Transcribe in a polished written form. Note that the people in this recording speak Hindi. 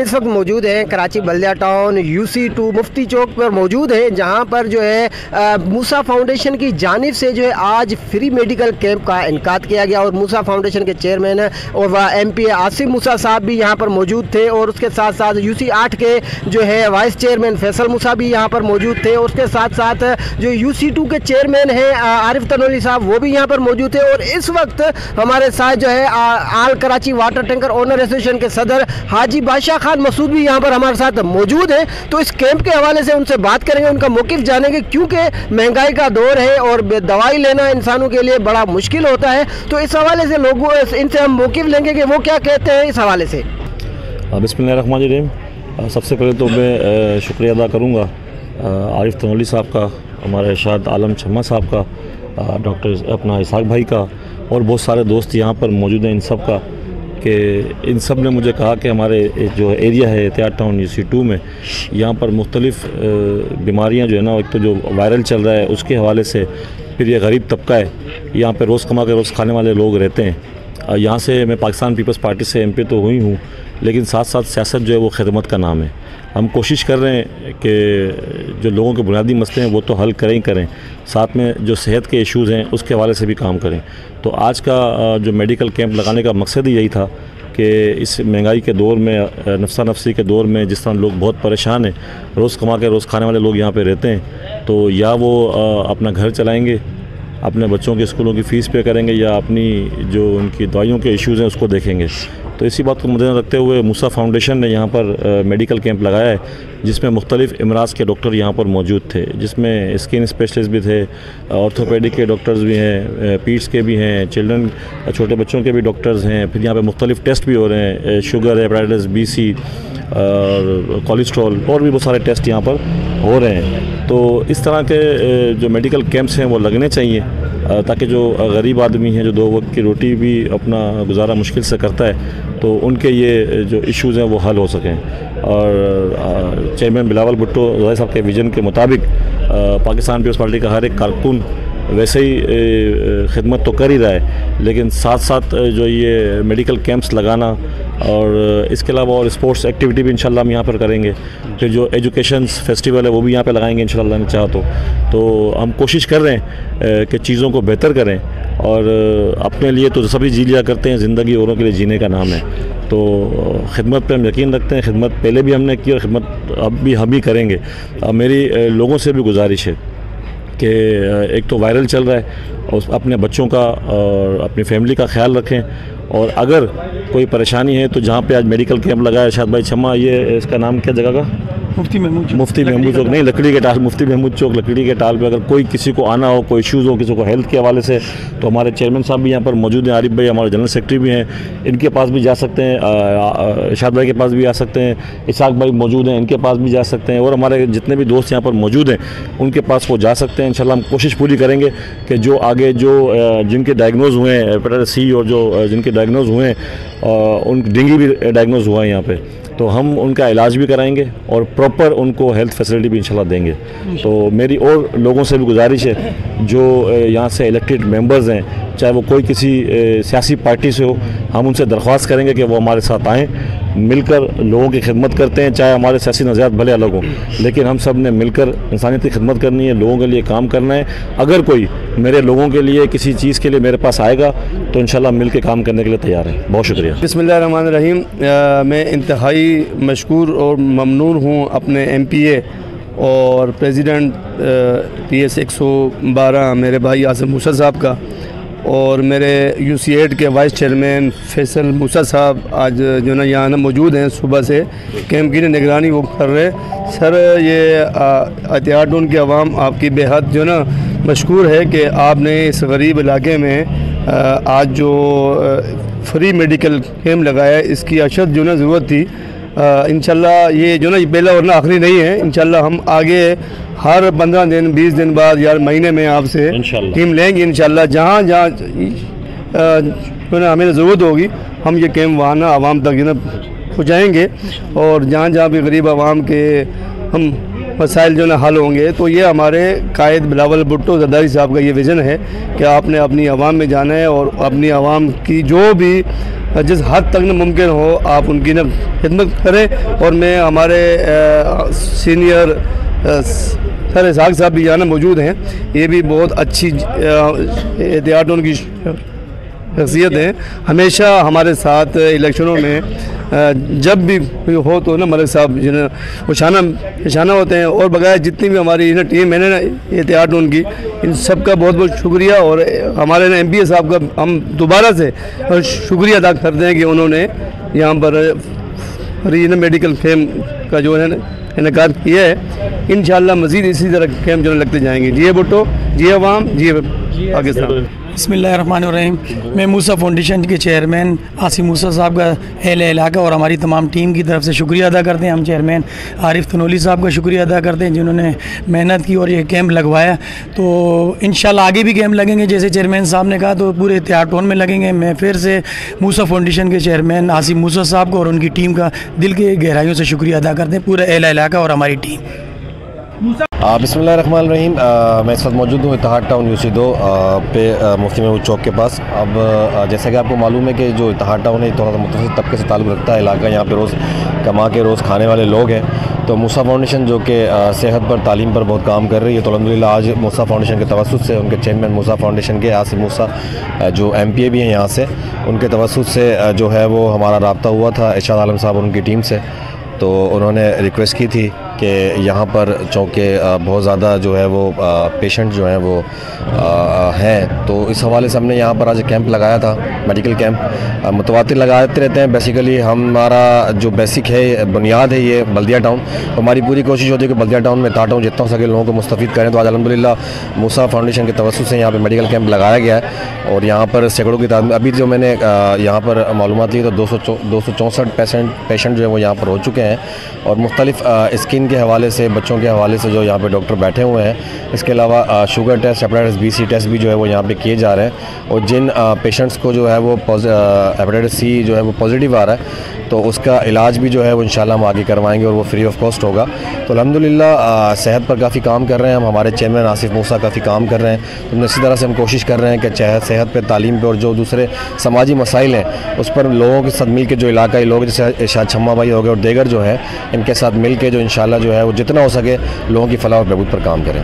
इस वक्त मौजूद हैं कराची बल्दिया टाउन UC2 मुफ्ती चौक पर मौजूद है, जहां पर जो है मूसा फाउंडेशन की जानिब से जो है आज फ्री मेडिकल कैंप का इनकाद किया गया और मूसा फाउंडेशन के चेयरमैन और MP आसिफ मूसा साहब भी यहां पर मौजूद थे और उसके साथ साथ UC8 के जो है वाइस चेयरमैन फैसल मूसा भी यहां पर मौजूद थे और उसके साथ साथ जो UC2 के चेयरमैन हैं आरिफ तनोली साहब वो भी यहाँ पर मौजूद थे। और इस वक्त हमारे साथ जो है all Karachi water tanker owner association के सदर हाजी बादशाह खान मसूद भी यहाँ पर हमारे साथ मौजूद हैं। तो इस कैंप के हवाले से उनसे बात करेंगे, उनका मौक़िफ़ जानेंगे, क्योंकि महंगाई का दौर है और दवाई लेना इंसानों के लिए बड़ा मुश्किल होता है। तो इस हवाले से लोगों इनसे हम मौक़िफ़ लेंगे कि वो क्या कहते हैं इस हवाले से। बिस्मिल्लाहिर्रहमानिर्रहीम। सबसे पहले तो मैं शुक्रिया अदा करूँगा आरिफ तनोली साहब का, हमारे इरशाद आलम छम्मा साहब का, डॉक्टर अपना इसाक भाई का और बहुत सारे दोस्त यहाँ पर मौजूद हैं इन सब का, कि इन सब ने मुझे कहा कि हमारे जो एरिया है एहतियात टाउन UC2 में यहाँ पर मुख्तलिफ़ बीमारियाँ जो है ना, एक तो जो वायरल चल रहा है उसके हवाले से, फिर ये गरीब तबका है यहाँ पर रोज़ कमा के रोज़ खाने वाले लोग रहते हैं। यहाँ से मैं पाकिस्तान पीपल्स पार्टी से MP तो हुई हूँ, लेकिन साथ साथ सियासत जो है वो खिदमत का नाम है। हम कोशिश कर रहे हैं कि जो लोगों के बुनियादी मसले हैं वो तो हल करें ही करें, साथ में जो सेहत के इश्यूज़ हैं उसके हवाले से भी काम करें। तो आज का जो मेडिकल कैंप लगाने का मकसद ही यही था कि इस महंगाई के दौर में, नफसा नफसी के दौर में, जिस तरह लोग बहुत परेशान हैं, रोज़ कमा के रोज़ खाने वाले लोग यहाँ पे रहते हैं, तो या वो अपना घर चलाएँगे, अपने बच्चों के स्कूलों की फ़ीस पे करेंगे, या अपनी जो उनकी दवाइयों के इश्यूज़ हैं उसको देखेंगे। तो इसी बात को मद्देनज़र रखते हुए मूसा फाउंडेशन ने यहाँ पर मेडिकल कैंप लगाया है, जिसमें मुख्तलिफ़ इमराज़ के डॉक्टर यहाँ पर मौजूद थे, जिसमें स्किन स्पेशलिस्ट भी थे, ऑर्थोपेडिक के डॉक्टर्स भी हैं, पीड्स के भी हैं, चिल्ड्रन छोटे बच्चों के भी डॉक्टर्स हैं। फिर यहाँ पे मुख्तलिफ़ टेस्ट भी हो रहे हैं, शुगर, हेपेटाइटिस BC और कोलेस्ट्रॉल और भी बहुत सारे टेस्ट यहाँ पर हो रहे हैं। तो इस तरह के जो मेडिकल कैंप्स हैं वो लगने चाहिए, ताकि जो गरीब आदमी हैं, जो 2 वक्त की रोटी भी अपना गुजारा मुश्किल से करता है, तो उनके ये जो इश्यूज़ हैं वो हल हो सकें। और चेयरमैन बिलावल भुट्टो ज़ाहिर साहब के विज़न के मुताबिक पाकिस्तान पीपल्स पार्टी का हर एक कारकुन वैसे ही खिदमत तो कर ही रहा है, लेकिन साथ साथ जो ये मेडिकल कैंप्स लगाना और इसके अलावा और स्पोर्ट्स एक्टिविटी भी इंशाल्लाह हम यहाँ पर करेंगे। फिर जो एजुकेशन फेस्टिवल है वो भी यहाँ पे लगाएंगे इंशाल्लाह ने चाहा तो हम कोशिश कर रहे हैं कि चीज़ों को बेहतर करें, और अपने लिए तो सभी जी लिया करते हैं, ज़िंदगी औरों के लिए जीने का नाम है। तो खिदमत पे हम यकीन रखते हैं, खिदमत पहले भी हमने की और खिदमत अब भी हम ही करेंगे। मेरी लोगों से भी गुजारिश है कि एक तो वायरल चल रहा है, और अपने बच्चों का और अपनी फैमिली का ख्याल रखें, और अगर कोई परेशानी है तो जहाँ पे आज मेडिकल कैंप लगा है शायद भाई छम्मा, ये इसका नाम क्या जगह का? मुफ्ती महमूद चौक नहीं, लकड़ी के टाल, मुफ्ती महमूद चौक लकड़ी के टाल पे अगर कोई किसी को आना हो, कोई इश्यूज़ हो किसी को हेल्थ के हवाले से, तो हमारे चेयरमैन साहब भी यहाँ पर मौजूद हैं, आरिफ भाई हमारे जनरल सेक्रेटरी भी हैं, इनके पास भी जा सकते हैं, इरशाद भाई के पास भी आ सकते हैं, इसाक भाई मौजूद हैं, इनके पास भी जा सकते हैं, और हमारे जितने भी दोस्त यहाँ पर मौजूद हैं उनके पास वो जा सकते हैं। इंशाल्लाह हम कोशिश पूरी करेंगे कि जो आगे जो जिनके डायग्नोज हुए हैं हेपेटाइटिस C और जो जिनके डायग्नोज हुए हैं, उन डेंगू भी डायग्नोज हुआ है यहाँ पे, तो हम उनका इलाज भी कराएंगे और प्रॉपर उनको हेल्थ फैसिलिटी भी इंशाल्लाह देंगे। तो मेरी और लोगों से भी गुजारिश है जो यहाँ से इलेक्टेड मेंबर्स हैं, चाहे वो कोई किसी सियासी पार्टी से हो, हम उनसे दरख्वास्त करेंगे कि वो हमारे साथ आएँ, मिलकर लोगों की खिदमत करते हैं। चाहे हमारे सियासी नज़रियात भले अलग हों, लेकिन हम सब ने मिलकर इंसानियत की खिदमत करनी है, लोगों के लिए काम करना है। अगर कोई मेरे लोगों के लिए किसी चीज़ के लिए मेरे पास आएगा तो इंशाल्लाह मिल के काम करने के लिए तैयार है। बहुत शुक्रिया। बिस्मिल्लाहिर्रहमानिर्रहीम। मैं इंतहाई मशकूर और ममनून हूँ अपने MPA और प्रेसिडेंट PS 112 मेरे भाई आसिफ मूसा साहब का, और मेरे UC8 के वाइस चेयरमैन फैसल मूसा साहब आज जो ना यहाँ मौजूद हैं, सुबह से कैंप की निगरानी वो कर रहे। सर, ये एहतियात टाउन की आवाम आपकी बेहद जो ना मशकूर है कि आपने इस गरीब इलाके में आज जो फ्री मेडिकल कैंप लगाया, इसकी अशद जो ना ज़रूरत थी। इंशाल्लाह ये जो ना पहला और ना आखिरी नहीं है, इंशाल्लाह हम आगे हर 15 दिन 20 दिन बाद या महीने में आपसे टीम लेंगे इंशाल्लाह। जहाँ जहाँ जो ना हमें ज़रूरत होगी हम ये कैंप वहाँ ना आवाम तक जो ना पहुँचाएँगे, और जहाँ जहाँ भी गरीब आवाम के हम मसाइल जो ना हल होंगे। तो ये हमारे कायद बिलावल भुट्टो ज़रदारी साहब का ये विज़न है कि आपने अपनी आवाम में जाना है और अपनी आवाम की जो भी जिस हद तक न मुमकिन हो आप उनकी न खिदमत करें। और मैं हमारे सीनियर सर इसहाक साहब भी यहाँ मौजूद हैं, ये भी बहुत अच्छी एहतियात उनकी शख्सियत है, हमेशा हमारे साथ इलेक्शनों में जब भी हो तो ना मलिक साहब जिन्हें निशाना होते हैं। और बगैर जितनी भी हमारी ना टीम है ना एहतियात उनकी, इन सब का बहुत बहुत शुक्रिया। और हमारे ना MPA साहब का हम दोबारा से शुक्रिया अदा करते हैं कि उन्होंने यहाँ पर रीजनल मेडिकल कैंप का जो है इनेकाद किया है। इंशाअल्लाह मज़ीद इसी तरह कैंप जो लगते जाएंगे। जी भुट्टो, जी अवाम, जी पाकिस्तान। बिस्मिल्लाहिर्रहमानिर्रहीम। मैं मूसा फाउंडेशन के चेयरमैन आसिफ मूसा साहब का अहले इलाका और हमारी तमाम टीम की तरफ से शुक्रिया अदा करते हैं। हम चेयरमैन आरिफ तनोली साहब का शुक्रिया अदा करते हैं जिन्होंने मेहनत की और ये कैंप लगवाया। तो इंशाल्लाह आगे भी कैंप लगेंगे, जैसे चेयरमैन साहब ने कहा, तो पूरे एहतियात टोन में लगेंगे। मैं फिर से मूसा फाउंडेशन के चेयरमैन आसिफ मूसा साहब को और उनकी टीम का दिल के गहराइयों से शुक्रिया अदा करते हैं, पूरा अहले इलाका और हमारी टीम। बिस्मिल्लाहिर्रहमानिर्रहीम। मैं इस वक्त मौजूद हूँ इत्तेहाद टाउन UC 2 पे मुफ्ती महमूद चौक के पास। अब जैसा कि आपको मालूम है कि जो इत्तेहाद टाउन है थोड़ा सा मुतवस्सित तबके से ताल्लुक़ रखता है इलाका, यहाँ पे रोज़ कमा के रोज़ खाने वाले लोग हैं। तो मूसा फाउंडेशन जो कि सेहत पर तालीम पर बहुत काम कर रही है, तो अल्हम्दुलिल्लाह आज मूसा फाउंडेशन के तवस्सुत से उनके चेयरमैन मूसा फाउंडेशन के आसिफ मूसा जो MPA भी हैं यहाँ से, उनके तवस्सुत से जो है वो हमारा रब्ता हुआ था इरशाद आलम साहब और उनकी टीम से। तो उन्होंने रिक्वेस्ट की थी कि यहाँ पर चूँकि बहुत ज़्यादा जो है वो पेशेंट जो हैं वो हैं, तो इस हवाले से हमने यहाँ पर आज कैंप लगाया था, मेडिकल कैंप मुतवातिर लगाते रहते हैं। बेसिकली हमारा जो बेसिक है बुनियाद है ये बल्दिया टाउन, तो हमारी पूरी कोशिश होती है कि बल्दिया टाउन में इत्तेहाद टाउन जितना हो सके लोगों को मुस्तफ़ीद करें। तो आज अल्हम्दुलिल्लाह मूसा फाउंडेशन के तवस्सुत से यहाँ पर मेडिकल कैंप लगाया गया है और यहाँ पर सैकड़ों की तादाद में अभी जो मैंने यहाँ पर मालूमात ली तो 264 पेशेंट जो है वो यहाँ पर हो चुके हैं। और मुख्तलिफ स्किन के हवाले से, बच्चों के हवाले से जो यहाँ पे डॉक्टर बैठे हुए हैं। इसके अलावा sugar test, hepatitis B, C test भी जो है वो यहाँ पे किए जा रहे हैं। और जिन पेशेंट्स को जो है वो हेपेटाइटिस C जो है वो पॉजिटिव आ रहा है, तो उसका इलाज भी जो है वो इंशाल्लाह हम आगे करवाएंगे और वो फ्री ऑफ कॉस्ट होगा। तो अल्हम्दुलिल्लाह सेहत पर काफ़ी काम कर रहे हैं हम, हमारे चेयरमैन आसिफ मूसा काफ़ी काम कर रहे हैं। तो इसी तरह से हम कोशिश कर रहे हैं कि सेहत पर, तालीम पर और जो दूसरे समाजी मसाइल हैं उस पर लोगों के साथ मिल के, जो इलाकाई लोग जैसे इरशाद छम्मा भाई हो गए और दीगर जो है, इनके साथ मिल के जो इंशाल्लाह जो है वो जितना हो सके लोगों की फलाह और बहबूद पर काम करें।